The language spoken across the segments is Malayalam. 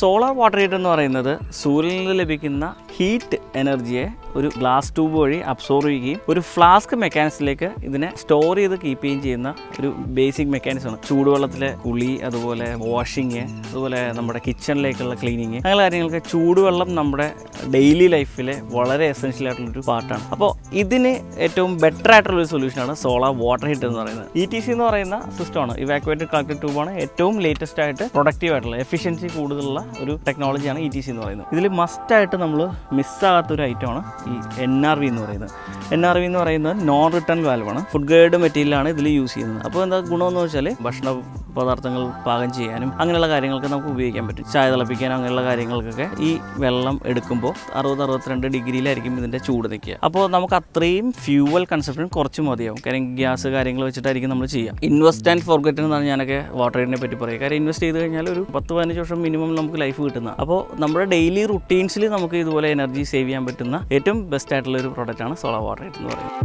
സോളാർ വാട്ടർ ഹീറ്റർ എന്ന് പറയുന്നത് സൂര്യനിൽ നിന്ന് ലഭിക്കുന്ന ഹീറ്റ് എനർജിയെ ഒരു ഗ്ലാസ് ട്യൂബ് വഴി അബ്സോർവ് ചെയ്യുകയും ഒരു ഫ്ലാസ്ക് മെക്കാനിസത്തിലേക്ക് ഇതിനെ സ്റ്റോർ ചെയ്ത് കീപ്പ് ചെയ്യുകയും ചെയ്യുന്ന ഒരു ബേസിക് മെക്കാനിസമാണ്. ചൂടുവെള്ളത്തിലെ കുളി, അതുപോലെ വാഷിങ്, അതുപോലെ നമ്മുടെ കിച്ചണിലേക്കുള്ള ക്ലീനിങ്, അങ്ങനെ കാര്യങ്ങൾക്ക് ചൂടുവെള്ളം നമ്മുടെ ഡെയിലി ലൈഫിലെ വളരെ എസെൻഷ്യൽ ആയിട്ടുള്ളൊരു പാർട്ടാണ്. അപ്പോൾ ഇതിന് ഏറ്റവും ബെറ്റർ ആയിട്ടുള്ളൊരു സൊല്യൂഷനാണ് സോളാർ വാട്ടർ ഹീറ്റർ എന്ന് പറയുന്നത്. ETC എന്ന് പറയുന്ന സിസ്റ്റമാണ്, ഇവാക്യുവേറ്റഡ് കളക്ടഡ് ട്യൂബാണ്. ഏറ്റവും ലേറ്റസ്റ്റ് ആയിട്ട് പ്രൊഡക്റ്റീവ് ആയിട്ടുള്ള എഫിഷ്യൻസി കൂടുതലുള്ള ഒരു ടെക്നോളജിയാണ് ETC എന്ന് പറയുന്നത്. ഇതിൽ മസ്റ്റായിട്ട് നമ്മൾ മിസ്സാകാത്തൊരു ഐറ്റമാണ് ഈ NRV എന്ന് പറയുന്നത്. NRV എന്ന് പറയുന്നത് നോൺ റിട്ടേൺ വാൽവാണ്. ഫുഡ് ഗ്രേഡ് മെറ്റീരിയലാണ് ഇതിൽ യൂസ് ചെയ്യുന്നത്. അപ്പോൾ എന്താ ഗുണമെന്ന് വെച്ചാൽ ഭക്ഷണ പദാർത്ഥങ്ങൾ പാകം ചെയ്യാനും അങ്ങനെയുള്ള കാര്യങ്ങൾക്ക് നമുക്ക് ഉപയോഗിക്കാൻ പറ്റും. ചായ തിളപ്പിക്കാനും അങ്ങനെയുള്ള കാര്യങ്ങൾക്കൊക്കെ ഈ വെള്ളം എടുക്കുമ്പോൾ 60-62 ഡിഗ്രിയിലായിരിക്കും ഇതിൻ്റെ ചൂട് നിൽക്കുക. അപ്പോൾ നമുക്ക് അത്രയും ഫ്യൂവൽ കൺസപ്ഷൻ കുറച്ച് മതിയാവും. കാര്യം ഗ്യാസ് കാര്യങ്ങൾ വെച്ചിട്ടായിരിക്കും നമ്മൾ ചെയ്യുക. ഇൻവെസ്റ്റ് ആൻഡ് ഫോർഗെറ്റ് എന്നാണ് ഞാനൊക്കെ വാട്ടർ ഹീറ്ററിനെ പറ്റി പറയുക. കാര്യം ഇൻവെസ്റ്റ് ചെയ്ത് കഴിഞ്ഞാൽ ഒരു 10-15 വർഷം മിനിമം നമുക്ക് ലൈഫ് കിട്ടുന്ന. അപ്പോൾ നമ്മുടെ ഡെയിലി റുട്ടീൻസിൽ നമുക്ക് ഇതുപോലെ എനർജി സേവ് ചെയ്യാൻ പറ്റുന്ന ഏറ്റവും ബെസ്റ്റ് ആയിട്ടുള്ള ഒരു പ്രോഡക്റ്റാണ് സോളാർ വാട്ടർ ഹീറ്റർ എന്ന് പറയുന്നത്.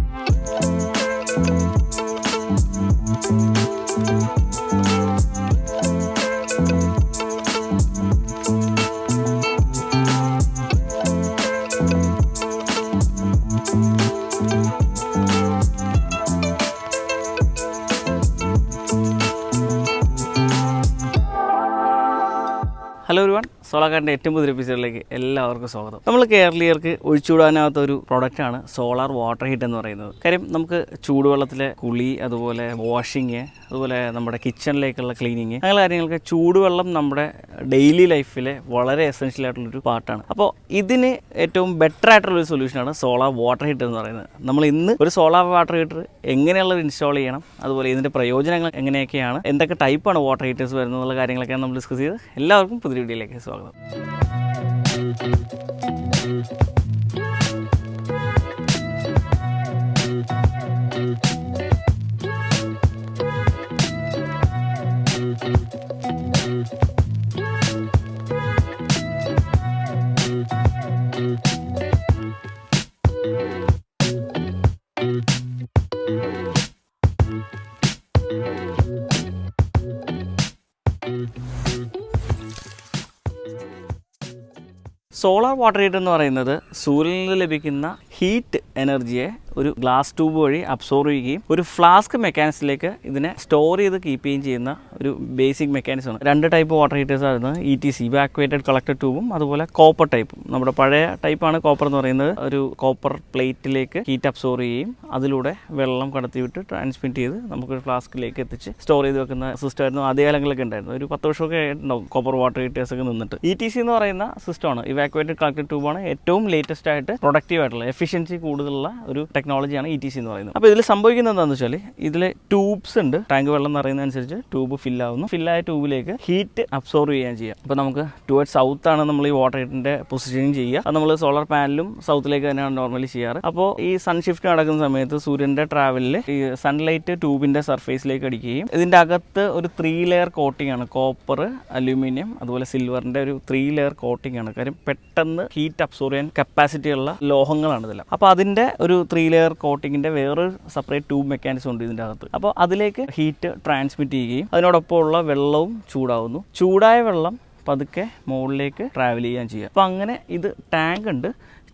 ഹലോ എവരിവൺ, സോളാർക്കാരൻ്റെ ഏറ്റവും പുതിയ എപ്പിസോഡിലേക്ക് എല്ലാവർക്കും സ്വാഗതം. നമ്മൾ കേരളീയർക്ക് ഒഴിച്ചുകൂടാനാവാത്ത ഒരു പ്രൊഡക്റ്റാണ് സോളാർ വാട്ടർ ഹീറ്റർ എന്ന് പറയുന്നത്. കാര്യം നമുക്ക് ചൂടുവെള്ളത്തിലെ കുളി, അതുപോലെ വാഷിങ്, അതുപോലെ നമ്മുടെ കിച്ചണിലേക്കുള്ള ക്ലീനിങ്, അങ്ങനെ കാര്യങ്ങൾക്ക് ചൂടുവെള്ളം നമ്മുടെ ഡെയിലി ലൈഫിലെ വളരെ എസെൻഷ്യൽ ആയിട്ടുള്ളൊരു പാർട്ടാണ്. അപ്പോൾ ഇതിന് ഏറ്റവും ബെറ്റർ ആയിട്ടുള്ളൊരു സൊല്യൂഷനാണ് സോളാർ വാട്ടർ ഹീറ്റർ എന്ന് പറയുന്നത്. നമ്മൾ ഇന്ന് ഒരു സോളാർ വാട്ടർ ഹീറ്റർ എങ്ങനെയുള്ളത് ഇൻസ്റ്റാൾ ചെയ്യണം, അതുപോലെ ഇതിൻ്റെ പ്രയോജനങ്ങൾ എങ്ങനെയൊക്കെയാണ്, എന്തൊക്കെ ടൈപ്പാണ് വാട്ടർ ഹീറ്റേഴ്സ് വരുന്നത് എന്നുള്ള കാര്യങ്ങളൊക്കെയാണ് നമ്മൾ ഡിസ്കസ് ചെയ്ത്. എല്ലാവർക്കും പുതിയ വീഡിയോയിലേക്ക് സ്വാഗതം. സോളാർ വാട്ടർ ഹീറ്റർ എന്ന് പറയുന്നത് സൂര്യനിൽ നിന്ന് ലഭിക്കുന്ന ഹീറ്റ് എനർജിയെ ഒരു ഗ്ലാസ് ട്യൂബ് വഴി അബ്സോർവ് ചെയ്യുകയും ഒരു ഫ്ലാസ്ക് മെക്കാനിസത്തിലേക്ക് ഇതിനെ സ്റ്റോർ ചെയ്ത് കീപ്പ് ചെയ്യുകയും ചെയ്യുന്ന ഒരു ബേസിക് മെക്കാനിസമാണ്. 2 ടൈപ്പ് വാട്ടർ ഹീറ്റേഴ്സ് ആയിരുന്നു ETC, ഇവാക്യുവേറ്റഡ് കളക്ടഡ് ട്യൂബും, അതുപോലെ കോപ്പർ ടൈപ്പും. നമ്മുടെ പഴയ ടൈപ്പാണ് കോപ്പർ എന്ന് പറയുന്നത്. ഒരു കോപ്പർ പ്ലേറ്റിലേക്ക് ഹീറ്റ് അബ്സോർവ് ചെയ്യുകയും അതിലൂടെ വെള്ളം കടത്തിവിട്ട് ട്രാൻസ്മിറ്റ് ചെയ്ത് നമുക്ക് ഫ്ലാസ്കിലേക്ക് എത്തിച്ച് സ്റ്റോർ ചെയ്ത് വെക്കുന്ന സിസ്റ്റമായിരുന്നു ആദ്യകാലങ്ങളിലൊക്കെ ഉണ്ടായിരുന്നു. ഒരു 10 വർഷമൊക്കെ ഉണ്ടാവും കോപ്പർ വാട്ടർ ഹീറ്റേഴ്സൊക്കെ നിന്നിട്ട്. ETC എന്ന് പറയുന്ന സിസ്റ്റമാണ്, ഇവാക്യുവേറ്റഡ് കളക്ടഡ് ട്യൂബാണ്. ഏറ്റവും ലേറ്റസ്റ്റ് ആയിട്ട് പ്രൊഡക്റ്റീവ് ആയിട്ടുള്ള എഫിഷ്യൻസി കൂടുതലുള്ള ഒരു ടെക്നോളജിയാണ് ETC എന്ന് പറയുന്നത്. അപ്പോൾ ഇതിൽ സംഭവിക്കുന്നത് എന്താണെന്ന് വെച്ചാൽ ഇതിൽ ട്യൂബ്സ് ഉണ്ട്. ടാങ്ക് വെള്ളം നിറയുന്നതനുസരിച്ച് ട്യൂബ് ഫില്ലാവുന്നു. ഫില്ലായ ട്യൂബിലേക്ക് ഹീറ്റ് അബ്സോർവ് ചെയ്യാൻ ചെയ്യുക. അപ്പോൾ നമുക്ക് ടുവേർഡ് സൗത്ത് ആണ് നമ്മൾ ഈ വാട്ടർ ഹീറ്ററിന്റെ പൊസിഷനിങ് ചെയ്യുക. അത് നമ്മൾ സോളാർ പാനലും സൗത്തിലേക്ക് തന്നെയാണ് നോർമലി ചെയ്യാറ്. അപ്പോൾ ഈ സൺ ഷിഫ്റ്റ് നടക്കുന്ന സമയത്ത് സൂര്യന്റെ ട്രാവലിൽ ഈ സൺലൈറ്റ് ട്യൂബിന്റെ സർഫേസിലേക്ക് അടിക്കുകയും ഇതിന്റെ അകത്ത് ഒരു 3 ലെയർ കോട്ടിംഗ് ആണ്. കോപ്പർ, അലൂമിനിയം, അതുപോലെ സിൽവറിന്റെ ഒരു 3 ലെയർ കോട്ടിംഗ് ആണ്. കാര്യം പെട്ടെന്ന് ഹീറ്റ് അബ്സോർവ് ചെയ്യാൻ കപ്പാസിറ്റി ഉള്ള ലോഹങ്ങളാണ് ഇതെല്ലാം. അപ്പോൾ അതിന്റെ ഒരു 3 ലെയർ കോട്ടിങ്ങിന്റെ വേറൊരു സെപ്പറേറ്റ് ട്യൂബ് മെക്കാനിസം ഉണ്ട് ഇതിൻ്റെ അകത്ത്. അപ്പോൾ അതിലേക്ക് ഹീറ്റ് ട്രാൻസ്മിറ്റ് ചെയ്യുകയും അതിനോടൊപ്പമുള്ള വെള്ളവും ചൂടാവുന്നു. ചൂടായ വെള്ളം പതുക്കെ മുകളിലേക്ക് ട്രാവൽ ചെയ്യാൻ ചെയ്യുക. അപ്പോൾ അങ്ങനെ ഇത് ടാങ്ക് ഉണ്ട്.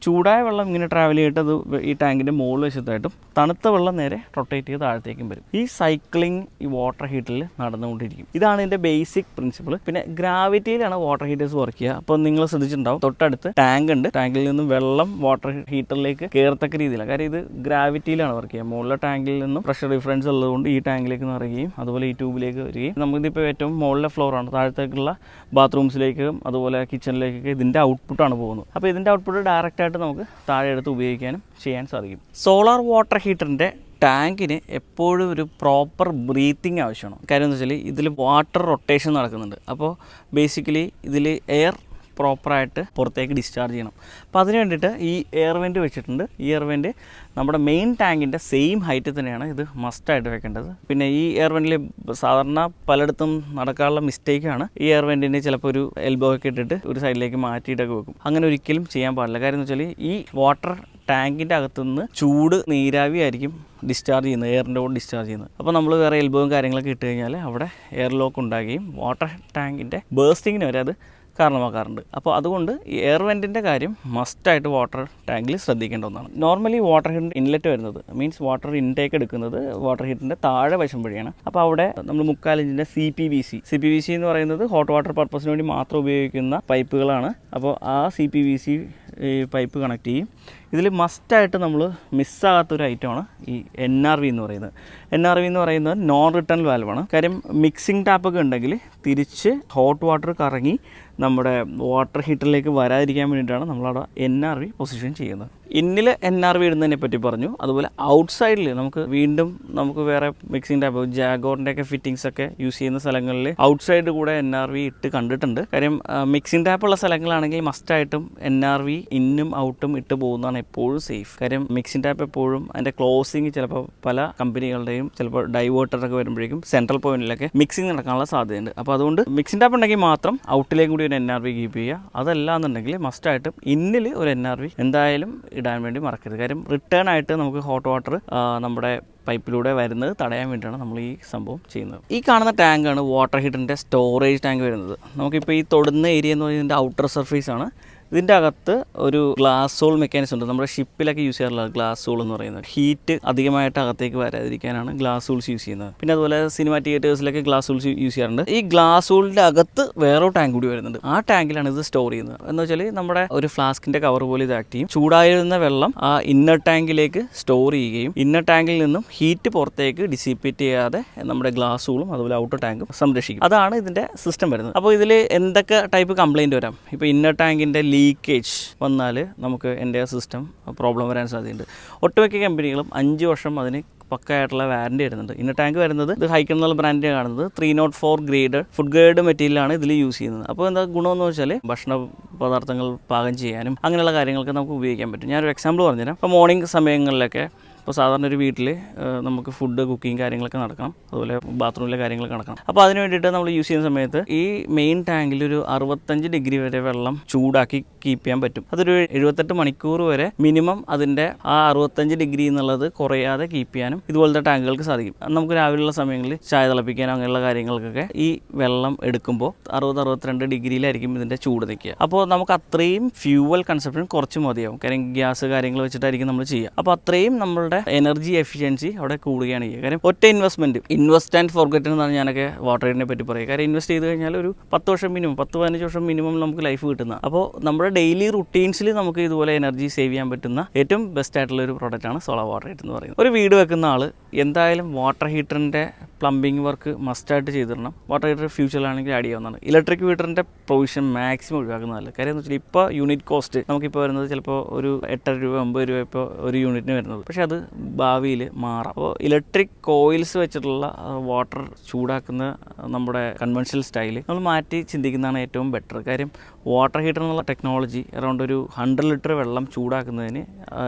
ചൂടായ വെള്ളം ഇങ്ങനെ ട്രാവൽ ചെയ്തിട്ട് അത് ഈ ടാങ്കിൻ്റെ മുകളിൽ വശത്തായിട്ടും തണുത്ത വെള്ളം നേരെ റൊട്ടേറ്റ് ചെയ്ത് താഴത്തേക്കും വരും. ഈ സൈക്ലിംഗ് ഈ വാട്ടർ ഹീറ്ററിൽ നടന്നുകൊണ്ടിരിക്കും. ഇതാണ് ഇതിൻ്റെ ബേസിക് പ്രിൻസിപ്പിൾ. പിന്നെ ഗ്രാവിറ്റിയിലാണ് വാട്ടർ ഹീറ്റേഴ്സ് വർക്ക് ചെയ്യുക. അപ്പോൾ നിങ്ങൾ ശ്രദ്ധിച്ചിട്ടുണ്ടാവും, തൊട്ടടുത്ത് ടാങ്ക് ഉണ്ട്. ടാങ്കിൽ നിന്നും വെള്ളം വാട്ടർ ഹീറ്ററിലേക്ക് കയറത്തക്ക രീതിയിലാണ്. കാര്യം ഇത് ഗ്രാവിറ്റിയിലാണ് വർക്ക് ചെയ്യുക. മുകളിലെ ടാങ്കിൽ നിന്നും പ്രഷർ ഡിഫറൻസ് ഉള്ളതുകൊണ്ട് ഈ ടാങ്കിലേക്ക് നിറയുകയും അതുപോലെ ഈ ട്യൂബിലേക്ക് വരികയും നമുക്കിതിപ്പോൾ ഏറ്റവും മുകളിലെ ഫ്ലോറാണ്. താഴത്തേക്കുള്ള ബാത്റൂംസിലേക്കും അതുപോലെ കിച്ചണിലേക്കൊക്കെ ഇതിൻ്റെ ഔട്ട്പുട്ടാണ് പോകുന്നത്. അപ്പോൾ ഇതിൻ്റെ ഔട്ട്പുട്ട് ഡയറക്റ്റ് നമുക്ക് താഴെ എടുത്ത് ഉപയോഗിക്കാനും ചെയ്യാൻ സാധിക്കും. സോളാർ വാട്ടർ ഹീറ്ററിൻ്റെ ടാങ്കിന് എപ്പോഴും ഒരു പ്രോപ്പർ ബ്രീത്തിങ് ആവശ്യമാണ്. കാര്യം എന്ന് വെച്ചാൽ ഇതിൽ വാട്ടർ റൊട്ടേഷൻ നടക്കുന്നുണ്ട്. അപ്പോൾ ബേസിക്കലി ഇതിൽ എയർ പ്രോപ്പറായിട്ട് പുറത്തേക്ക് ഡിസ്ചാർജ് ചെയ്യണം. അപ്പോൾ അതിന് വേണ്ടിയിട്ട് ഈ എയർ വെൻറ്റ് വെച്ചിട്ടുണ്ട്. ഈ എയർ വെൻറ്റ് നമ്മുടെ മെയിൻ ടാങ്കിൻ്റെ സെയിം ഹൈറ്റ് തന്നെയാണ് ഇത് മസ്റ്റായിട്ട് വെക്കേണ്ടത്. പിന്നെ ഈ എയർ വെൻറ്റിൽ സാധാരണ പലയിടത്തും നടക്കാനുള്ള മിസ്റ്റേക്കാണ് ഈ എയർ വെൻറ്റിനെ ചിലപ്പോൾ ഒരു എൽബോ ഒക്കെ ഇട്ടിട്ട് ഒരു സൈഡിലേക്ക് മാറ്റിയിട്ടൊക്കെ വെക്കും. അങ്ങനെ ഒരിക്കലും ചെയ്യാൻ പാടില്ല. കാര്യം എന്ന് വെച്ചാൽ ഈ വാട്ടർ ടാങ്കിൻ്റെ അകത്തുനിന്ന് ചൂട് നീരാവി ആയിരിക്കും ഡിസ്ചാർജ് ചെയ്യുന്നത്, എയറിൻ്റെ കൂടെ ഡിസ്ചാർജ് ചെയ്യുന്നത്. അപ്പോൾ നമ്മൾ വേറെ എൽബോയും കാര്യങ്ങളൊക്കെ ഇട്ട് കഴിഞ്ഞാൽ അവിടെ എയർ ലോക്ക് ഉണ്ടാകുകയും വാട്ടർ ടാങ്കിൻ്റെ ബേസ്റ്റിങ്ങിന് വരെ അത് കാരണമാക്കാറുണ്ട്. അപ്പോൾ അതുകൊണ്ട് ഈ എയർ വെൻറ്റിൻ്റെ കാര്യം മസ്റ്റായിട്ട് വാട്ടർ ടാങ്കിൽ ശ്രദ്ധിക്കേണ്ട ഒന്നാണ്. നോർമലി വാട്ടർ ഹീറ്ററിൻ്റെ ഇൻലെറ്റ് വരുന്നത് മീൻസ് വാട്ടർ ഇൻടേക്ക് എടുക്കുന്നത് വാട്ടർ ഹീറ്ററിൻ്റെ താഴെ വശം വഴിയാണ്. അപ്പോൾ അവിടെ നമ്മൾ 3/4 ഇഞ്ചിൻ്റെ CPVC എന്ന് പറയുന്നത് ഹോട്ട് വാട്ടർ പർപ്പസിന് വേണ്ടി മാത്രം ഉപയോഗിക്കുന്ന പൈപ്പുകളാണ്. അപ്പോൾ ആ CPVC പൈപ്പ് കണക്ട് ചെയ്യും. ഇതിൽ മസ്റ്റായിട്ട് നമ്മൾ മിസ്സാകാത്തൊരു ഐറ്റമാണ് ഈ NRV എന്ന് പറയുന്നത്. NRV എന്ന് പറയുന്നത് നോൺ റിട്ടേൺ വാൽവാണ്. കാര്യം മിക്സിംഗ് ടാപ്പൊക്കെ ഉണ്ടെങ്കിൽ തിരിച്ച് ഹോട്ട് വാട്ടർ കറങ്ങി നമ്മുടെ വാട്ടർ ഹീറ്ററിലേക്ക് വരാതിരിക്കാൻ വേണ്ടിയിട്ടാണ് നമ്മളവിടെ NRV പൊസിഷൻ ചെയ്യുന്നത്. ഇന്നിൽ NRV ഇടുന്നതിനെ പറ്റി പറഞ്ഞു. അതുപോലെ ഔട്ട്സൈഡിൽ നമുക്ക് വേറെ മിക്സിംഗ് ടാപ്പ് ജാഗോറിൻ്റെയൊക്കെ ഫിറ്റിങ്സ് ഒക്കെ യൂസ് ചെയ്യുന്ന സ്ഥലങ്ങളിൽ ഔട്ട്സൈഡ് കൂടെ NRV ഇട്ട് കണ്ടിട്ടുണ്ട്. കാര്യം മിക്സിംഗ് ടാപ്പുള്ള സ്ഥലങ്ങളാണെങ്കിൽ മസ്റ്റായിട്ടും NRV ഇന്നും ഔട്ടും ഇട്ട് പോകുന്നതാണ് എപ്പോഴും സേഫ്. കാര്യം മിക്സിംഗ് ടാപ്പ് എപ്പോഴും അതിൻ്റെ ക്ലോസിങ് ചിലപ്പോൾ പല കമ്പനികളുടെയും ചിലപ്പോൾ ഡൈവേർട്ടറൊക്കെ വരുമ്പോഴേക്കും സെൻട്രൽ പോയിന്റിലൊക്കെ മിക്സിംഗ് നടക്കാനുള്ള സാധ്യതയുണ്ട്. അപ്പോൾ അതുകൊണ്ട് മിക്സിംഗ് ടാപ്പ് ഉണ്ടെങ്കിൽ മാത്രം ഔട്ടിലേക്കും കൂടി ഒരു NRV കീപ്പ് ചെയ്യുക. അതല്ല എന്നുണ്ടെങ്കിൽ മസ്റ്റായിട്ടും ഇന്നിൽ ഒരു NRV എന്തായാലും ഇടാൻ വേണ്ടി മറക്കരുത്. കാര്യം റിട്ടേൺ ആയിട്ട് നമുക്ക് ഹോട്ട് വാട്ടർ നമ്മുടെ പൈപ്പിലൂടെ വരുന്നത് തടയാൻ വേണ്ടിയിട്ടാണ് നമ്മൾ ഈ സംഭവം ചെയ്യുന്നത്. ഈ കാണുന്ന ടാങ്കാണ് വാട്ടർ ഹീറ്ററിൻ്റെ സ്റ്റോറേജ് ടാങ്ക് വരുന്നത്. നമുക്കിപ്പോൾ ഈ തൊടുന്ന ഏരിയ എന്ന് പറയുന്നത് ഔട്ടർ സർഫേസ് ആണ്. ഇതിൻ്റെ അകത്ത് ഒരു ഗ്ലാസ് സോൾ മെക്കാനിസം ഉണ്ട്. നമ്മുടെ ഷിപ്പിലൊക്കെ യൂസ് ചെയ്യാറുള്ള ഗ്ലാസ് സോൾ എന്ന് പറയുന്നത് ഹീറ്റ് അധികമായിട്ട് അകത്തേക്ക് വരാതിരിക്കാനാണ് ഗ്ലാസ് സോൾസ് യൂസ് ചെയ്യുന്നത്. പിന്നെ അതുപോലെ സിനിമ തിയേറ്റേഴ്സിലൊക്കെ ഗ്ലാസ് സോൾസ് യൂസ് ചെയ്യാറുണ്ട്. ഈ ഗ്ലാസ് സോളിൻ്റെ അകത്ത് വേറെ ടാങ്ക് കൂടി വരുന്നുണ്ട്. ആ ടാങ്കിലാണ് ഇത് സ്റ്റോർ ചെയ്യുന്നത്. എന്ന് വെച്ചാൽ നമ്മുടെ ഒരു ഫ്ലാസ്കിൻ്റെ കവർ പോലെ ഇത് ആക്ട് ചെയ്യും. ചൂടായിരുന്ന വെള്ളം ആ ഇന്നർ ടാങ്കിലേക്ക് സ്റ്റോർ ചെയ്യുകയും ഇന്നർ ടാങ്കിൽ നിന്നും ഹീറ്റ് പുറത്തേക്ക് ഡിസിപ്പേറ്റ് ചെയ്യാതെ നമ്മുടെ ഗ്ലാസ് സോളും അതുപോലെ ഔട്ടർ ടാങ്കും സംരക്ഷിക്കും. അതാണ് ഇതിൻ്റെ സിസ്റ്റം വരുന്നത്. അപ്പോൾ ഇതിൽ എന്തൊക്കെ ടൈപ്പ് കംപ്ലയിൻറ്റ് വരാം? ഇപ്പോൾ ഇന്നർ ടാങ്കിൻ്റെ ലീക്കേജ് വന്നാൽ നമുക്ക് എൻ്റെ സിസ്റ്റം പ്രോബ്ലം വരാൻ സാധ്യതയുണ്ട്. ഒട്ടുമിക്ക കമ്പനികളും 5 വർഷം അതിന് പക്കായിട്ടുള്ള വാറൻറ്റി വരുന്നുണ്ട്. ഇന്നർ ടാങ്ക് വരുന്നത് ഇത് ഹൈക്കൺ എന്നുള്ള ബ്രാൻഡിനെ കാണുന്നത് 304 ഗ്രേഡ് ഫുഡ് ഗ്രേഡ് മെറ്റീരിയലാണ് ഇതിൽ യൂസ് ചെയ്യുന്നത്. അപ്പോൾ എന്താ ഗുണമെന്ന് വെച്ചാൽ ഭക്ഷണ പദാർത്ഥങ്ങൾ പാകം ചെയ്യാനും അങ്ങനെയുള്ള കാര്യങ്ങൾക്ക് നമുക്ക് ഉപയോഗിക്കാൻ പറ്റും. ഞാനൊരു എക്സാമ്പിൾ പറഞ്ഞുതരാം. ഇപ്പോൾ മോർണിംഗ് സമയങ്ങളിലൊക്കെ ഇപ്പോൾ സാധാരണ ഒരു വീട്ടിൽ നമുക്ക് ഫുഡ് കുക്കിങ് കാര്യങ്ങളൊക്കെ നടക്കണം, അതുപോലെ ബാത്റൂമിലെ കാര്യങ്ങളൊക്കെ നടക്കണം. അപ്പോൾ അതിന് വേണ്ടിയിട്ട് നമ്മൾ യൂസ് ചെയ്യുന്ന സമയത്ത് ഈ മെയിൻ ടാങ്കിൽ ഒരു 65 ഡിഗ്രി വരെ വെള്ളം ചൂടാക്കി കീപ്പ് ചെയ്യാൻ പറ്റും. അതൊരു 78 മണിക്കൂർ വരെ മിനിമം അതിൻ്റെ ആ 65 ഡിഗ്രി എന്നുള്ളത് കുറയാതെ കീപ്പ് ചെയ്യാനും ഇതുപോലത്തെ ടാങ്കുകൾക്ക് സാധിക്കും. നമുക്ക് രാവിലെയുള്ള സമയങ്ങളിൽ ചായ തിളപ്പിക്കാനോ അങ്ങനെയുള്ള കാര്യങ്ങൾക്കൊക്കെ ഈ വെള്ളം എടുക്കുമ്പോൾ 60-62 ഡിഗ്രിയിലായിരിക്കും ഇതിൻ്റെ ചൂട് നിൽക്കുക. അപ്പോൾ നമുക്ക് അത്രയും ഫ്യൂവൽ കൺസപ്ഷൻ കുറച്ച് മതിയാവും. കാര്യം ഗ്യാസ് കാര്യങ്ങൾ വെച്ചിട്ടായിരിക്കും നമ്മൾ ചെയ്യുക. അപ്പോൾ അത്രയും നമ്മളുടെ എനർജി എഫിഷ്യൻസി അവിടെ കൂടുകയാണ് ചെയ്യുക. കാര്യം ഒറ്റ ഇൻവെസ്റ്റ് ആൻഡ് ഫോർഗെറ്റ് എന്നാണ് ഞാനൊക്കെ വാട്ടർ ഹീറ്ററിനെ പറ്റി പറയുക. കാര്യം ഇൻവെസ്റ്റ് ചെയ്ത് കഴിഞ്ഞാൽ ഒരു 10 വർഷം മിനിമം 10-15 വർഷം മിനിമം നമുക്ക് ലൈഫ് കിട്ടുന്ന. അപ്പോൾ നമ്മുടെ ഡെയിലി റുട്ടീൻസിൽ നമുക്ക് ഇതുപോലെ എനർജി സേവ് ചെയ്യാൻ പറ്റുന്ന ഏറ്റവും ബെസ്റ്റ് ആയിട്ടുള്ള ഒരു പ്രോഡക്റ്റാണ് സോളാർ വാട്ടർ ഹീറ്റർ എന്ന് പറയുന്നത്. ഒരു വീട് വെക്കുന്ന ആൾ എന്തായാലും വാട്ടർ ഹീറ്ററിൻ്റെ പ്ലംബിംഗ് വർക്ക് മസ്റ്റായിട്ട് ചെയ്തിടണം. വാട്ടർ ഹീറ്റർ ഫ്യൂച്ചറിലാണെങ്കിൽ ആഡ് ചെയ്യാവുന്നതാണ്. ഇലക്ട്രിക് ഹീറ്ററിൻ്റെ പ്രൊവിഷൻ മാക്സിമം ഒഴിവാക്കുന്നതല്ല. കാര്യം എന്ന് വെച്ചാൽ ഇപ്പോൾ യൂണിറ്റ് കോസ്റ്റ് നമുക്കിപ്പോൾ വരുന്നത് ചിലപ്പോൾ ഒരു 8 രൂപ 9 രൂപ ഇപ്പോൾ ഒരു യൂണിറ്റിന് വരുന്നത്. പക്ഷേ അത് ഭാവിയിൽ മാറാം. അപ്പോൾ ഇലക്ട്രിക് കോയിൽസ് വെച്ചിട്ടുള്ള വാട്ടർ ചൂടാക്കുന്ന നമ്മുടെ കൺവെൻഷണൽ സ്റ്റൈൽ നമ്മൾ മാറ്റി ചിന്തിക്കുന്നതാണ് ഏറ്റവും ബെറ്റർ. കാര്യം വാട്ടർ ഹീറ്റർ എന്നുള്ള ടെക്നോളജി അറൗണ്ട് ഒരു 100 ലിറ്റർ വെള്ളം ചൂടാക്കുന്നതിന്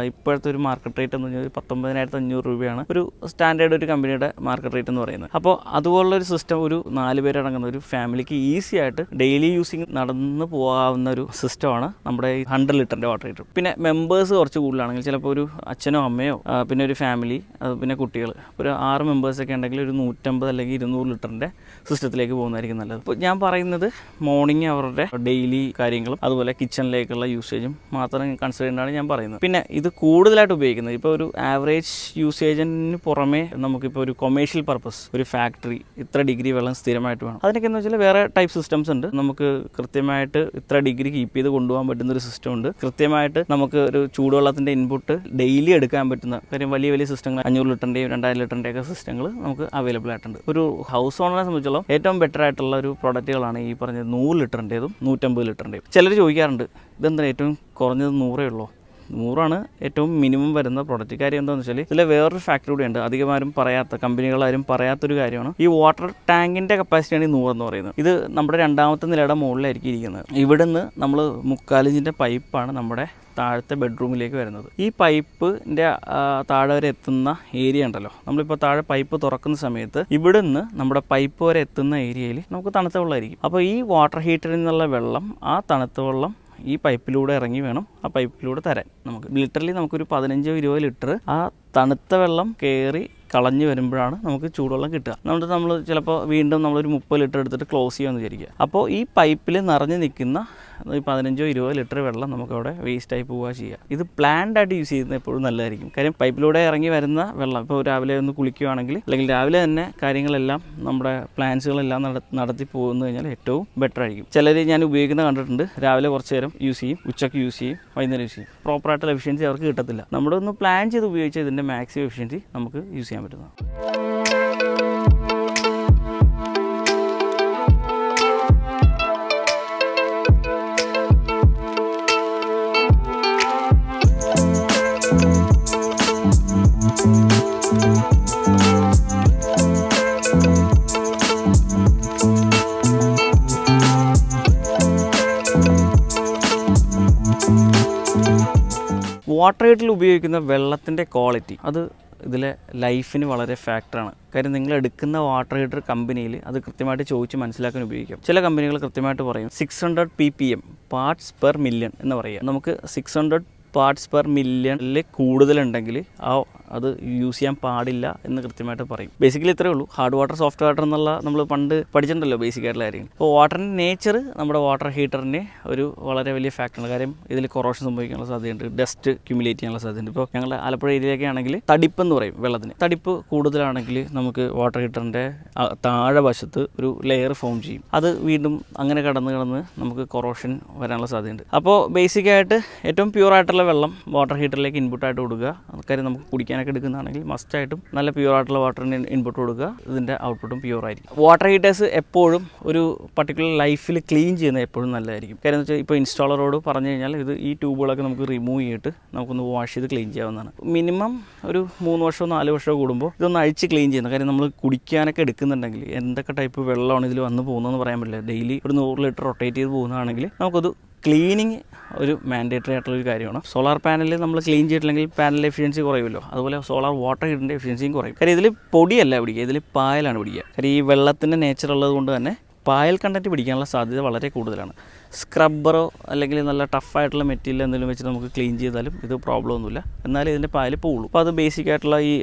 ഇപ്പോഴത്തെ ഒരു മാർക്കറ്റ് റേറ്റ് എന്ന് പറഞ്ഞാൽ 19,500 രൂപയാണ് ഒരു സ്റ്റാൻഡേർഡ് ഒരു കമ്പനിയുടെ മാർക്കറ്റ് റേറ്റ് എന്ന് പറയുന്നത്. അപ്പോൾ അതുപോലുള്ളൊരു സിസ്റ്റം ഒരു 4 പേരടങ്ങുന്ന ഒരു ഫാമിലിക്ക് ഈസി ആയിട്ട് ഡെയിലി യൂസിങ് നടന്ന് പോകാവുന്ന ഒരു സിസ്റ്റമാണ് നമ്മുടെ ഈ 100 ലിറ്ററിൻ്റെ വാട്ടർ ഹീറ്റർ. പിന്നെ മെമ്പേഴ്സ് കുറച്ച് കൂടുതലാണെങ്കിൽ ചിലപ്പോൾ ഒരു അച്ഛനോ അമ്മയോ പിന്നെ ഒരു ഫാമിലി പിന്നെ കുട്ടികൾ ഒരു 6 മെമ്പേഴ്സൊക്കെ ഉണ്ടെങ്കിൽ ഒരു 150 അല്ലെങ്കിൽ 200 ലിറ്ററിൻ്റെ സിസ്റ്റത്തിലേക്ക് പോകുന്നതായിരിക്കും നല്ലത്. അപ്പോൾ ഞാൻ പറയുന്നത് മോർണിംഗ് അവരുടെ ഡെയിലി കാര്യങ്ങളും അതുപോലെ കിച്ചണിലേക്കുള്ള യൂസേജും മാത്രം കൺസിഡർ ചെയ്യേണ്ടതാണ് ഞാൻ പറയുന്നത്. പിന്നെ ഇത് കൂടുതലായിട്ട് ഉപയോഗിക്കുന്നത് ഇപ്പോൾ ഒരു ആവറേജ് യൂസേജിന് പുറമെ നമുക്കിപ്പോൾ ഒരു കൊമേഴ്ഷ്യൽ പർപ്പസ് ഒരു ഫാക്ടറി ഇത്ര ഡിഗ്രി വെള്ളം സ്ഥിരമായിട്ട് വേണം. അതിനൊക്കെ എന്ന് വെച്ചാൽ വേറെ ടൈപ്പ് സിസ്റ്റംസ് ഉണ്ട്. നമുക്ക് കൃത്യമായിട്ട് ഇത്ര ഡിഗ്രി കീപ്പ് ചെയ്ത് കൊണ്ടുപോകാൻ പറ്റുന്ന ഒരു സിസ്റ്റം ഉണ്ട്. കൃത്യമായിട്ട് നമുക്ക് ഒരു ചൂടുവെള്ളത്തിൻ്റെ ഇൻപുട്ട് ഡെയിലി എടുക്കാൻ പറ്റുന്ന കാര്യം വലിയ സിസ്റ്റങ്ങൾ 500 ലിറ്ററിൻ്റെയും 2000 ലിറ്ററിൻ്റെയൊക്കെ സിസ്റ്റങ്ങൾ നമുക്ക് അവൈലബിൾ ആയിട്ടുണ്ട്. ഒരു ഹൗസ് ഓണറെ സംബന്ധിച്ചോളം ഏറ്റവും ബെറ്റർ ആയിട്ടുള്ള ഒരു പ്രൊഡക്റ്റുകളാണ് ഈ പറഞ്ഞ 100 ലിറ്ററിൻ്റെതും 150 ലിറ്ററിൻ്റെയും. ചിലർ ചോദിക്കാറുണ്ട് ഇതെന്താ ഏറ്റവും കുറഞ്ഞത് 100 ഉള്ളൂ? 100 ഏറ്റവും മിനിമം വരുന്ന പ്രൊഡക്റ്റ്. കാര്യം എന്താണെന്ന് വെച്ചാൽ ഇതിൽ വേറൊരു ഫാക്ടർ കൂടിയുണ്ട്. അധികമാരും പറയാത്ത കമ്പനികളാരും പറയാത്തൊരു കാര്യമാണ് ഈ വാട്ടർ ടാങ്കിൻ്റെ കപ്പാസിറ്റിയാണ് ഈ 100 എന്ന് പറയുന്നത്. ഇത് നമ്മുടെ 2ാമത്തെ നിലയുടെ മുകളിലായിരിക്കും ഇരിക്കുന്നത്. ഇവിടുന്ന് നമ്മൾ 3/4 ഇഞ്ചിൻ്റെ പൈപ്പാണ് നമ്മുടെ താഴത്തെ ബെഡ്റൂമിലേക്ക് വരുന്നത്. ഈ പൈപ്പിൻ്റെ താഴെ വരെ എത്തുന്ന ഏരിയ ഉണ്ടല്ലോ, നമ്മളിപ്പോൾ താഴെ പൈപ്പ് തുറക്കുന്ന സമയത്ത് ഇവിടുന്ന് നമ്മുടെ പൈപ്പ് വരെ എത്തുന്ന ഏരിയയിൽ നമുക്ക് തണുത്ത വെള്ളമായിരിക്കും. അപ്പോൾ ഈ വാട്ടർ ഹീറ്ററിൽ നിന്നുള്ള വെള്ളം ആ തണുത്ത വെള്ളം ഈ പൈപ്പിലൂടെ ഇറങ്ങി വേണം ആ പൈപ്പിലൂടെ തരാൻ. നമുക്ക് ലിറ്ററലി നമുക്കൊരു 15-20 ലിറ്റർ ആ തണുത്ത വെള്ളം കയറി കളഞ്ഞ് വരുമ്പോഴാണ് നമുക്ക് ചൂടുവെള്ളം കിട്ടുക. എന്നിട്ട് നമ്മൾ ചിലപ്പോൾ വീണ്ടും നമ്മളൊരു 30 ലിറ്റർ എടുത്തിട്ട് ക്ലോസ് ചെയ്യാമെന്ന് വിചാരിക്കുക. അപ്പോൾ ഈ പൈപ്പിൽ നിറഞ്ഞു നിൽക്കുന്ന 15-20 ലിറ്റർ വെള്ളം നമുക്കവിടെ വേസ്റ്റായി പോവുക ചെയ്യുക. ഇത് പ്ലാൻഡ് ആയിട്ട് യൂസ് ചെയ്യുന്നത് എപ്പോഴും നല്ലതായിരിക്കും. കാര്യം പൈപ്പിലൂടെ ഇറങ്ങി വരുന്ന വെള്ളം ഇപ്പോൾ രാവിലെ ഒന്ന് കുളിക്കുകയാണെങ്കിൽ അല്ലെങ്കിൽ രാവിലെ തന്നെ കാര്യങ്ങളെല്ലാം നമ്മുടെ പ്ലാന്റ്സുകളെല്ലാം നടത്തി പോകുന്നു കഴിഞ്ഞാൽ ഏറ്റവും ബെറ്റർ ആയിരിക്കും. ചിലർ ഞാൻ ഉപയോഗിക്കുന്ന കണ്ടിട്ടുണ്ട്, രാവിലെ കുറച്ച് നേരം യൂസ് ചെയ്യും, ഉച്ചയ്ക്ക് യൂസ് ചെയ്യും, വൈകുന്നേരം യൂസ് ചെയ്യും. പ്രോപ്പറായിട്ടുള്ള എഫിഷ്യൻസി അവർക്ക് കിട്ടത്തില്ല. നമ്മുടെ ഒന്ന് പ്ലാൻ ചെയ്ത് ഉപയോഗിച്ചാൽ ഇതിൻ്റെ മാക്സിമം എഫിഷ്യൻസി നമുക്ക് യൂസ് ചെയ്യാൻ പറ്റുന്നതാണ്. വാട്ടർ ഹീറ്ററിൽ ഉപയോഗിക്കുന്ന വെള്ളത്തിൻ്റെ ക്വാളിറ്റി അത് ഇതിലെ ലൈഫിന് വളരെ ഫാക്ടറാണ്. കാര്യം നിങ്ങൾ എടുക്കുന്ന വാട്ടർ ഹീറ്റർ കമ്പനിയിൽ അത് കൃത്യമായിട്ട് ചോദിച്ച് മനസ്സിലാക്കാൻ ഉപയോഗിക്കാം. ചില കമ്പനികൾ കൃത്യമായിട്ട് പറയും 600 ppm പാർട്സ് പെർ മില്യൺ എന്ന് പറയുക. നമുക്ക് 600 പാർട്സ് പെർ മില്യണിൽ കൂടുതലുണ്ടെങ്കിൽ അത് യൂസ് ചെയ്യാൻ പാടില്ല എന്ന് കൃത്യമായിട്ട് പറയും. ബേസിക്കലി ഇത്രയേ ഉള്ളൂ. ഹാർഡ് വാട്ടർ, സോഫ്റ്റ് വാട്ടർ എന്നുള്ള നമ്മൾ പണ്ട് പഠിച്ചിട്ടുണ്ടല്ലോ ബേസിക് ആയിട്ടുള്ള കാര്യങ്ങൾ. അപ്പോൾ വാട്ടറിൻ്റെ നേച്ചർ നമ്മുടെ വാട്ടർ ഹീറ്ററിന് ഒരു വളരെ വലിയ ഫാക്ടറാണ്. കാര്യം ഇതിൽ കൊറോഷൻ സംഭവിക്കാനുള്ള സാധ്യതയുണ്ട്, ഡസ്റ്റ് ക്യുമുലേറ്റ് ചെയ്യാനുള്ള സാധ്യതയുണ്ട്. ഇപ്പോൾ ഞങ്ങൾ ആലപ്പുഴ ഏരിയയിലൊക്കെ ആണെങ്കിൽ തടിപ്പ് എന്ന് പറയും വെള്ളത്തിന്. തടിപ്പ് കൂടുതലാണെങ്കിൽ നമുക്ക് വാട്ടർ ഹീറ്ററിൻ്റെ താഴെ വശത്ത് ഒരു ലെയർ ഫോം ചെയ്യും. അത് വീണ്ടും അങ്ങനെ കടന്ന് നമുക്ക് കൊറോഷൻ വരാനുള്ള സാധ്യതയുണ്ട്. അപ്പോൾ ബേസിക്കായിട്ട് ഏറ്റവും പ്യൂറായിട്ടുള്ള വെള്ളം വാട്ടർ ഹീറ്ററിലേക്ക് ഇൻപുട്ടായിട്ട് കൊടുക്കുക. കാര്യം നമുക്ക് കുടിക്കാനൊക്കെ എടുക്കുന്നതാണെങ്കിൽ മസ്റ്റായിട്ടും നല്ല പ്യൂറായിട്ടുള്ള വാട്ടറിന് ഇൻപുട്ട് കൊടുക്കുക. ഇതിൻ്റെ ഔട്ട്പുട്ടും പ്യൂർ ആയിരിക്കും. വാട്ടർ ഹീറ്റേഴ്സ് എപ്പോഴും ഒരു പർട്ടിക്കുലർ ലൈഫിൽ ക്ലീൻ ചെയ്യുന്നത് എപ്പോഴും നല്ലതായിരിക്കും. കാര്യം എന്ന് വെച്ചാൽ ഇപ്പോൾ ഇൻസ്റ്റാളറോട് പറഞ്ഞു കഴിഞ്ഞാൽ ഇത് ഈ ട്യൂബുകളൊക്കെ നമുക്ക് റിമൂവ് ചെയ്തിട്ട് നമുക്കൊന്ന് വാഷ് ചെയ്ത് ക്ലീൻ ചെയ്യാവുന്നതാണ്. മിനിമം ഒരു 3 വർഷമോ 4 വർഷമോ കൂടുമ്പോൾ ഇതൊന്ന് അഴിച്ച് ക്ലീൻ ചെയ്യുന്നത്. കാര്യം നമ്മൾ കുടിക്കാനൊക്കെ എടുക്കുന്നുണ്ടെങ്കിൽ എന്തൊക്കെ ടൈപ്പ് വെള്ളമാണ് ഇതിൽ വന്ന് പോകുന്നതെന്ന് പറയാൻ പറ്റില്ല. ഡെയിലി ഒരു 100 ലിറ്റർ റൊട്ടേറ്റ് ചെയ്ത് പോകുന്നതാണെങ്കിൽ നമുക്കത് ക്ലീനിങ് ഒരു മാൻഡേറ്ററി ആയിട്ടുള്ളൊരു കാര്യമാണ്. സോളാർ പാനലിൽ നമ്മൾ ക്ലീൻ ചെയ്തിട്ടില്ലെങ്കിൽ പാനലിൻ്റെ എഫിഷ്യൻസി കുറയുമല്ലോ. അതുപോലെ സോളാർ വാട്ടർ ഹീറ്ററിൻ്റെ എഫിഷ്യൻസിയും കുറയും. കാര്യം ഇതിൽ പൊടിയല്ല പിടിക്കുക, ഇതിൽ പായലാണ് പിടിക്കുക. കാര്യം ഈ വെള്ളത്തിൻ്റെ നേച്ചർ ഉള്ളത് കൊണ്ട് തന്നെ പായൽ കണ്ടൻറ്റ് പിടിക്കാനുള്ള സാധ്യത വളരെ കൂടുതലാണ്. സ്ക്രബ്ബറോ അല്ലെങ്കിൽ നല്ല ടഫായിട്ടുള്ള മെറ്റീരിയൽ എന്തെങ്കിലും വെച്ച് നമുക്ക് ക്ലീൻ ചെയ്താലും ഇത് പ്രോബ്ലം ഒന്നുമില്ല. എന്നാലും ഇതിൻ്റെ പായൽ പോവുള്ളൂ. അപ്പോൾ അത് ബേസിക് ആയിട്ടുള്ള ഈ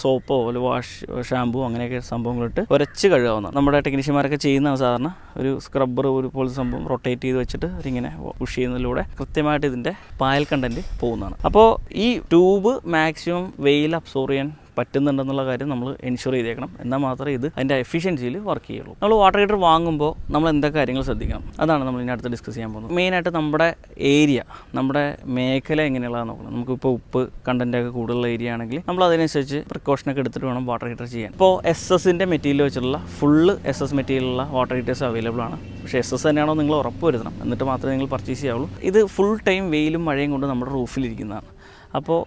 സോപ്പോ അല്ലെങ്കിൽ ഷാമ്പൂ അങ്ങനെയൊക്കെ സംഭവങ്ങളിട്ട് ഉരച്ച് കഴുകാവുന്നതാണ്. നമ്മുടെ ടെക്നീഷ്യന്മാരൊക്കെ ചെയ്യുന്നതാണ് സാധാരണ. ഒരു സ്ക്രബ്ബർ പോലത്തെ സംഭവം റൊട്ടേറ്റ് ചെയ്ത് വെച്ചിട്ട് ഇങ്ങനെ പുഷ് ചെയ്യുന്നതിലൂടെ കൃത്യമായിട്ട് ഇതിൻ്റെ പായൽ കണ്ടൻറ്റ് പോകുന്നതാണ്. അപ്പോൾ ഈ ട്യൂബ് മാക്സിമം വെയിൽ അബ്സോർവ് ചെയ്യാൻ പറ്റുന്നുണ്ടെന്നുള്ള കാര്യം നമ്മൾ എൻഷുർ ചെയ്തേക്കണം. എന്നാൽ മാത്രമേ ഇത് അതിൻ്റെ എഫിഷ്യൻസിയിൽ വർക്ക് ചെയ്യുള്ളൂ. നമ്മൾ വാട്ടർ ഹീറ്റർ വാങ്ങുമ്പോൾ നമ്മൾ എന്തൊക്കെ കാര്യങ്ങൾ ശ്രദ്ധിക്കണം, അതാണ് നമ്മൾ ഇതിനടുത്ത് ഡിസ്കസ് ചെയ്യാൻ പോകുന്നത്. മെയിനായിട്ട് നമ്മുടെ ഏരിയ, നമ്മുടെ മേഖല എങ്ങനെയുള്ളതാണ് നോക്കണം. നമുക്കിപ്പോൾ ഉപ്പ് കണ്ടൻറ്റൊക്കെ കൂടുതലുള്ള ഏരിയ ആണെങ്കിൽ നമ്മൾ അതിനനുസരിച്ച് പ്രിക്കോഷനൊക്കെ എടുത്തിട്ട് വേണം വാട്ടർ ഹീറ്റർ ചെയ്യാൻ. ഇപ്പോൾ SS മെറ്റീരിയൽ വെച്ചിട്ടുള്ള ഫുള്ള് SS മെറ്റീരിയലുള്ള വാട്ടർ ഹീറ്റേഴ്സ് അവൈലബിൾ ആണ്. പക്ഷേ SS തന്നെയാണോ നിങ്ങൾ ഉറപ്പ് വരുത്തണം, എന്നിട്ട് മാത്രമേ നിങ്ങൾ പർച്ചേസ് ചെയ്യാവുള്ളൂ. ഇത് ഫുൾ ടൈം വെയിലും മഴയും കൊണ്ട് നമ്മുടെ റൂഫിലിരിക്കുന്നതാണ്. അപ്പോൾ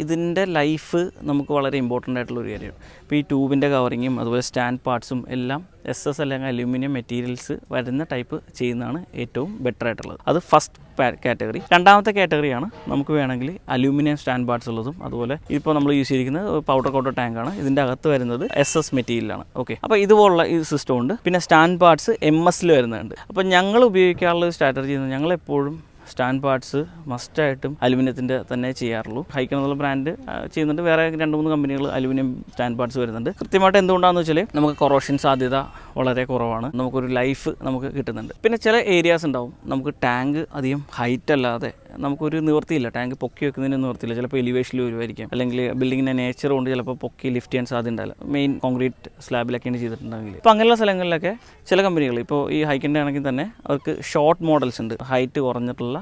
ഇതിൻ്റെ ലൈഫ് നമുക്ക് വളരെ ഇമ്പോർട്ടൻ്റ് ആയിട്ടുള്ളൊരു കാര്യമാണ്. ഇപ്പോൾ ഈ ട്യൂബിൻ്റെ കവറിങ്ങും അതുപോലെ സ്റ്റാൻഡ് പാർട്സും എല്ലാം SS അല്ലെങ്കിൽ അലൂമിനിയം മെറ്റീരിയൽസ് വരുന്ന ടൈപ്പ് ചെയ്യുന്നതാണ് ഏറ്റവും ബെറ്റർ ആയിട്ടുള്ളത്. അത് ഫസ്റ്റ് കാറ്റഗറി. രണ്ടാമത്തെ കാറ്റഗറിയാണ് നമുക്ക് വേണമെങ്കിൽ അലൂമിനിയം സ്റ്റാൻഡ് പാർട്സ് ഉള്ളതും. അതുപോലെ ഇപ്പോൾ നമ്മൾ യൂസ് ചെയ്തിരിക്കുന്നത് പൗഡർ കോട്ടർ ടാങ്കാണ്. ഇതിൻ്റെ അകത്ത് വരുന്നത് SS മെറ്റീരിയലാണ്. ഓക്കെ, അപ്പോൾ ഇതുപോലുള്ള ഈ സിസ്റ്റം ഉണ്ട്. പിന്നെ സ്റ്റാൻഡ് പാർട്സ് MS വരുന്നുണ്ട്. അപ്പോൾ ഞങ്ങൾ ഉപയോഗിക്കാനുള്ള സ്ട്രാറ്റജി ഞങ്ങളെപ്പോഴും സ്റ്റാൻഡ് പാർട്സ് മസ്റ്റായിട്ടും അലുമിനിയത്തിൻ്റെ തന്നെ ചെയ്യാറുള്ളൂ. ഹൈക്കൺ എന്നുള്ള ബ്രാൻഡ് ചെയ്യുന്നുണ്ട്. വേറെ 2-3 കമ്പനികൾ അലുമിനിയം സ്റ്റാൻഡ് പാർട്സ് വരുന്നുണ്ട്. കൃത്യമായിട്ട് എന്തുകൊണ്ടാണെന്ന് വെച്ചാൽ നമുക്ക് കൊറോഷൻ സാധ്യത വളരെ കുറവാണ്. നമുക്കൊരു ലൈഫ് നമുക്ക് കിട്ടുന്നുണ്ട്. പിന്നെ ചില ഏരിയാസ് ഉണ്ടാവും നമുക്ക് ടാങ്ക് അധികം ഹൈറ്റ് അല്ലാതെ നമുക്കൊരു നിവൃത്തിയില്ല, ടാങ്ക് പൊക്കി വെക്കുന്നതിന് നിവൃത്തിയില്ല. ചിലപ്പോൾ എലിവേഷനിൽ വരുമായിരിക്കും, അല്ലെങ്കിൽ ബിൽഡിങ്ങിൻ്റെ നേച്ചർ കൊണ്ട് ചിലപ്പോൾ പൊക്കി ലിഫ്റ്റ് ചെയ്യാൻ സാധ്യത ഉണ്ടാവില്ല. മെയിൻ കോൺക്രീറ്റ് സ്ലാബിലൊക്കെയാണ് ചെയ്തിട്ടുണ്ടെങ്കിൽ. ഇപ്പോൾ അങ്ങനെയുള്ള സ്ഥലങ്ങളിലൊക്കെ ചില കമ്പനികൾ, ഇപ്പോൾ ഈ ഹൈക്കിൻ്റെ ആണെങ്കിൽ തന്നെ അവർക്ക് ഷോർട്ട് മോഡൽസ് ഉണ്ട്, ഹൈറ്റ് കുറഞ്ഞിട്ടുള്ള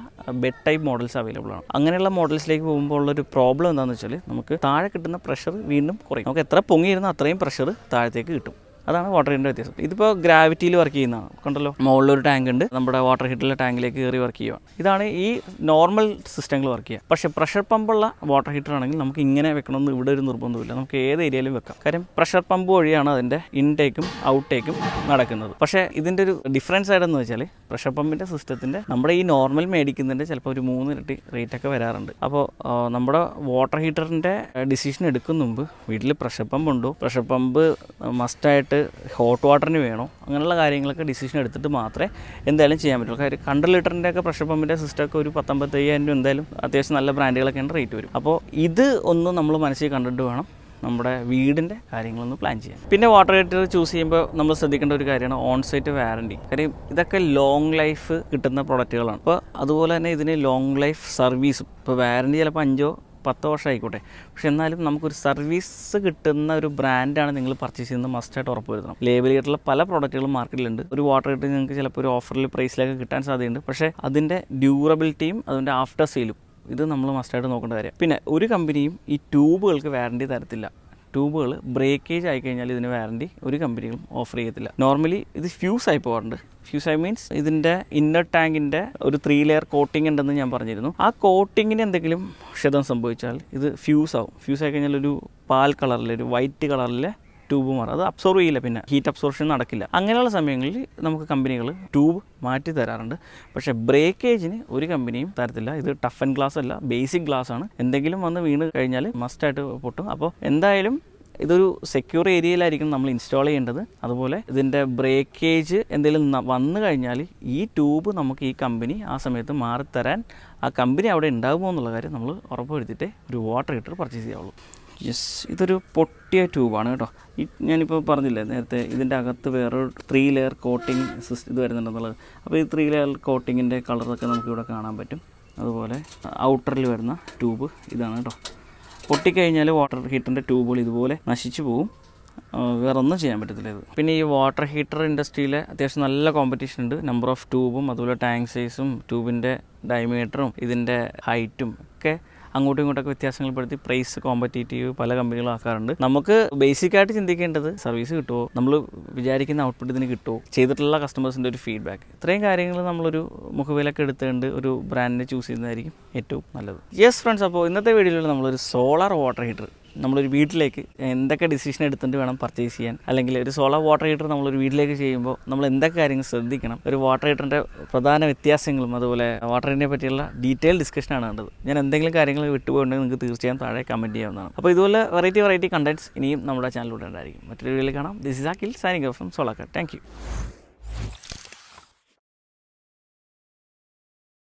ബെഡ് ടൈപ്പ് മോഡൽസ് അവൈലബിൾ ആണ്. അങ്ങനെയുള്ള മോഡൽസിലേക്ക് പോകുമ്പോൾ ഉള്ളൊരു പ്രോബ്ലം എന്താണെന്ന് വെച്ചാൽ നമുക്ക് താഴെ കിട്ടുന്ന പ്രഷർ വീണ്ടും കുറയും. നമുക്ക് എത്ര പൊങ്ങിയിരുന്ന അത്രയും പ്രഷർ താഴത്തേക്ക് കിട്ടും. അതാണ് വാട്ടർ ഹീറ്ററിൻ്റെ വ്യത്യാസം. ഇതിപ്പോൾ ഗ്രാവിറ്റിയിൽ വർക്ക് ചെയ്യുന്നതാണ്. കണ്ടല്ലോ, മുകളിലൊരു ടാങ്ക് ഉണ്ട്, നമ്മുടെ വാട്ടർ ഹീറ്ററിലെ ടാങ്കിലേക്ക് കയറി വർക്ക് ചെയ്യുക. ഇതാണ് ഈ നോർമൽ സിസ്റ്റങ്ങൾ വർക്ക് ചെയ്യുക. പക്ഷേ പ്രഷർ പമ്പുള്ള വാട്ടർ ഹീറ്റർ ആണെങ്കിൽ നമുക്ക് ഇങ്ങനെ വെക്കണമെന്ന് ഇവിടെ ഒരു നിർബന്ധമില്ല. നമുക്ക് ഏത് ഏരിയയിലും വെക്കാം. കാര്യം പ്രഷർ പമ്പ് വഴിയാണ് അതിൻ്റെ ഇൻടേക്കും ഔട്ടേക്കും നടക്കുന്നത്. പക്ഷേ ഇതിൻ്റെ ഒരു ഡിഫറൻസ് ആയിട്ടെന്ന് വെച്ചാൽ പ്രഷർ പമ്പിൻ്റെ സിസ്റ്റത്തിൻ്റെ നമ്മുടെ ഈ നോർമൽ മേടിക്കുന്നതിൻ്റെ ചിലപ്പോൾ ഒരു 3 ഇരട്ടി റേറ്റൊക്കെ വരാറുണ്ട്. അപ്പോൾ നമ്മുടെ വാട്ടർ ഹീറ്ററിൻ്റെ ഡിസിഷൻ എടുക്കുന്ന മുമ്പ് വീട്ടിൽ പ്രഷർ പമ്പ് ഉണ്ടോ, പ്രഷർ പമ്പ് മസ്റ്റായിട്ട് ഹോട്ട് വാട്ടറിന് വേണോ, അങ്ങനെയുള്ള കാര്യങ്ങളൊക്കെ ഡിസിഷൻ എടുത്തിട്ട് മാത്രമേ എന്തായാലും ചെയ്യാൻ പറ്റുള്ളൂ. കാര്യം 100 ലിറ്ററിൻ്റെ ഒക്കെ പ്രഷർ പമ്പിൻ്റെ സിസ്റ്റമൊക്കെ ഒരു 10-15,000 രൂപ എന്തായാലും അത്യാവശ്യം നല്ല ബ്രാൻഡുകളൊക്കെയാണ് റേറ്റ് വരും. അപ്പോൾ ഇത് ഒന്ന് നമ്മൾ മനസ്സിൽ കണ്ടിട്ട് വേണം നമ്മുടെ വീടിൻ്റെ കാര്യങ്ങളൊന്ന് പ്ലാൻ ചെയ്യാം. പിന്നെ വാട്ടർ ഹീറ്റർ ചൂസ് ചെയ്യുമ്പോൾ നമ്മൾ ശ്രദ്ധിക്കേണ്ട ഒരു കാര്യമാണ് ഓൺസൈറ്റ് വാറണ്ടി. കാര്യം ഇതൊക്കെ ലോങ് ലൈഫ് കിട്ടുന്ന പ്രൊഡക്റ്റുകളാണ്. അപ്പോൾ അതുപോലെ തന്നെ ഇതിന് ലോങ് ലൈഫ് സർവീസും. ഇപ്പോൾ വാറണ്ടി ചിലപ്പോൾ 5-10 വർഷം ആയിക്കോട്ടെ, പക്ഷെ എന്നാലും നമുക്കൊരു സർവീസ് കിട്ടുന്ന ഒരു ബ്രാൻഡാണ് നിങ്ങൾ പർച്ചേസ് ചെയ്യുന്നത് മസ്റ്റായിട്ട് ഉറപ്പ് വരുത്തണം. ലേബൽ ചെയ്തിട്ടുള്ള പല പ്രോഡക്റ്റുകളും മാർക്കറ്റിലുണ്ട്. ഒരു വാട്ടർ ഹീറ്റർ നിങ്ങൾക്ക് ചിലപ്പോൾ ഒരു ഓഫറിൽ പ്രൈസിലൊക്കെ കിട്ടാൻ സാധ്യതയുണ്ട്, പക്ഷേ അതിൻ്റെ ഡ്യൂറബിലിറ്റിയും അതിൻ്റെ ആഫ്റ്റർ സെയിലും ഇത് നമ്മൾ മസ്റ്റായിട്ട് നോക്കേണ്ട കാര്യം. പിന്നെ ഒരു കമ്പനിയും ഈ ട്യൂബുകൾക്ക് വാറണ്ടി തരത്തില്ല. ട്യൂബുകൾ ബ്രേക്കേജ് ആയിക്കഴിഞ്ഞാൽ ഇതിന് വാറണ്ടി ഒരു കമ്പനികളും ഓഫർ ചെയ്യത്തില്ല. നോർമലി ഇത് ഫ്യൂസ് ആയി പോകാറുണ്ട്. ഫ്യൂസ് ആയി മീൻസ് ഇതിൻ്റെ ഇന്നർ ടാങ്കിൻ്റെ ഒരു 3 ലെയർ കോട്ടിംഗ് ഉണ്ടെന്ന് ഞാൻ പറഞ്ഞിരുന്നു. ആ കോട്ടിങ്ങിന് എന്തെങ്കിലും ക്ഷതം സംഭവിച്ചാൽ ഇത് ഫ്യൂസ് ആവും. ഫ്യൂസ് ആയി കഴിഞ്ഞാൽ ഒരു പാൽ കളറിലെ ഒരു വൈറ്റ് കളറിലെ ട്യൂബ് മാറും. അത് അബ്സോർവ് ചെയ്യില്ല, പിന്നെ ഹീറ്റ് അബ്സോർപ്ഷൻ നടക്കില്ല. അങ്ങനെയുള്ള സമയങ്ങളിൽ നമുക്ക് കമ്പനികൾ ട്യൂബ് മാറ്റി തരാറുണ്ട്. പക്ഷേ ബ്രേക്കേജിന് ഒരു കമ്പനിയും തരത്തില്ല. ഇത് ടഫ് ആൻഡ് ഗ്ലാസ് അല്ല, ബേസിക് ഗ്ലാസ് ആണ്. എന്തെങ്കിലും വന്ന് വീണ് കഴിഞ്ഞാൽ മസ്റ്റായിട്ട് പൊട്ടും. അപ്പോൾ എന്തായാലും ഇതൊരു സെക്യൂർ ഏരിയയിലായിരിക്കും നമ്മൾ ഇൻസ്റ്റാൾ ചെയ്യേണ്ടത്. അതുപോലെ ഇതിൻ്റെ ബ്രേക്കേജ് എന്തെങ്കിലും വന്നു കഴിഞ്ഞാൽ ഈ ട്യൂബ് നമുക്ക് ഈ കമ്പനി ആ സമയത്ത് മാറിത്തരാൻ ആ കമ്പനി അവിടെ ഉണ്ടാകുമോ എന്നുള്ള കാര്യം നമ്മൾ ഉറപ്പുവരുത്തിയിട്ടേ ഒരു വാട്ടർ ഹീറ്റർ പർച്ചേസ് ചെയ്യാവുള്ളൂ. യെസ്, ഇതൊരു പൊട്ടിയ ട്യൂബാണ് കേട്ടോ. ഞാനിപ്പോൾ പറഞ്ഞില്ലേ നേരത്തെ, ഇതിൻ്റെ അകത്ത് വേറൊരു 3 ലെയർ കോട്ടിങ് ഇത് വരുന്നുണ്ടെന്നുള്ളത്. അപ്പോൾ ഈ 3 ലെയർ കോട്ടിങ്ങിൻ്റെ കളറൊക്കെ നമുക്കിവിടെ കാണാൻ പറ്റും. അതുപോലെ ഔട്ടറിൽ വരുന്ന ട്യൂബ് ഇതാണ് കേട്ടോ. പൊട്ടിക്കഴിഞ്ഞാൽ വാട്ടർ ഹീറ്ററിൻ്റെ ട്യൂബുകൾ ഇതുപോലെ നശിച്ചു പോകും. വേറെ ഒന്നും ചെയ്യാൻ പറ്റത്തില്ല ഇത്. പിന്നെ ഈ വാട്ടർ ഹീറ്റർ ഇൻഡസ്ട്രിയിൽ അത്യാവശ്യം നല്ല കോമ്പറ്റീഷൻ ഉണ്ട്. നമ്പർ ഓഫ് ട്യൂബും അതുപോലെ ടാങ്ക് സൈസും ട്യൂബിൻ്റെ ഡയമീറ്ററും ഇതിൻ്റെ ഹൈറ്റും ഒക്കെ അങ്ങോട്ടും ഇങ്ങോട്ടൊക്കെ വ്യത്യാസങ്ങൾ പെടുത്തി പ്രൈസ് കോമ്പറ്റീറ്റീവ് പല കമ്പനികളും ആക്കാറുണ്ട്. നമുക്ക് ബേസിക്കായിട്ട് ചിന്തിക്കേണ്ടത് സർവീസ് കിട്ടുമോ, നമ്മൾ വിചാരിക്കുന്ന ഔട്ട്പുട്ട് ഇതിന് കിട്ടുമോ, ചെയ്തിട്ടുള്ള കസ്റ്റമേഴ്സിൻ്റെ ഒരു ഫീഡ്ബാക്ക്, ഇത്രയും കാര്യങ്ങൾ നമ്മളൊരു മുഖവിലൊക്കെ എടുത്തുകൊണ്ട് ഒരു ബ്രാൻഡിനെ ചൂസ് ചെയ്യുന്നതായിരിക്കും ഏറ്റവും നല്ലത്. യെസ് ഫ്രണ്ട്സ്, അപ്പോൾ ഇന്നത്തെ വീഡിയോയിൽ നമ്മളൊരു സോളാർ വാട്ടർ ഹീറ്റർ നമ്മളൊരു വീട്ടിലേക്ക് എന്തൊക്കെ ഡിസിഷൻ എടുത്തിട്ട് വേണം പർച്ചേസ് ചെയ്യാൻ, അല്ലെങ്കിൽ ഒരു സോളാർ വാട്ടർ ഹീറ്റർ നമ്മളൊരു വീട്ടിലേക്ക് ചെയ്യുമ്പോൾ നമ്മൾ എന്തൊക്കെ കാര്യങ്ങൾ ശ്രദ്ധിക്കണം, ഒരു വാട്ടർ ഹീറ്ററിൻ്റെ പ്രധാന വ്യത്യാസങ്ങളും അതുപോലെ വാട്ടർ ഹീറ്ററിനെ പറ്റിയുള്ള ഡീറ്റെയിൽ ഡിസ്കഷനാണ് കണ്ടത്. ഞാൻ എന്തെങ്കിലും കാര്യങ്ങൾ വിട്ടുപോയിട്ടുണ്ടെങ്കിൽ നിങ്ങൾക്ക് തീർച്ചയായും താഴെ കമൻറ്റ് ചെയ്യാവുന്നതാണ്. അപ്പോൾ ഇതുപോലെ വെറൈറ്റി കണ്ടൻറ്റ്സ് ഇനിയും നമ്മുടെ ചാനലിലൂടെ ഉണ്ടായിരിക്കും. മറ്റൊരു വീഡിയോയിൽ കാണാം. This is Akhil signing off from solar. Thank you.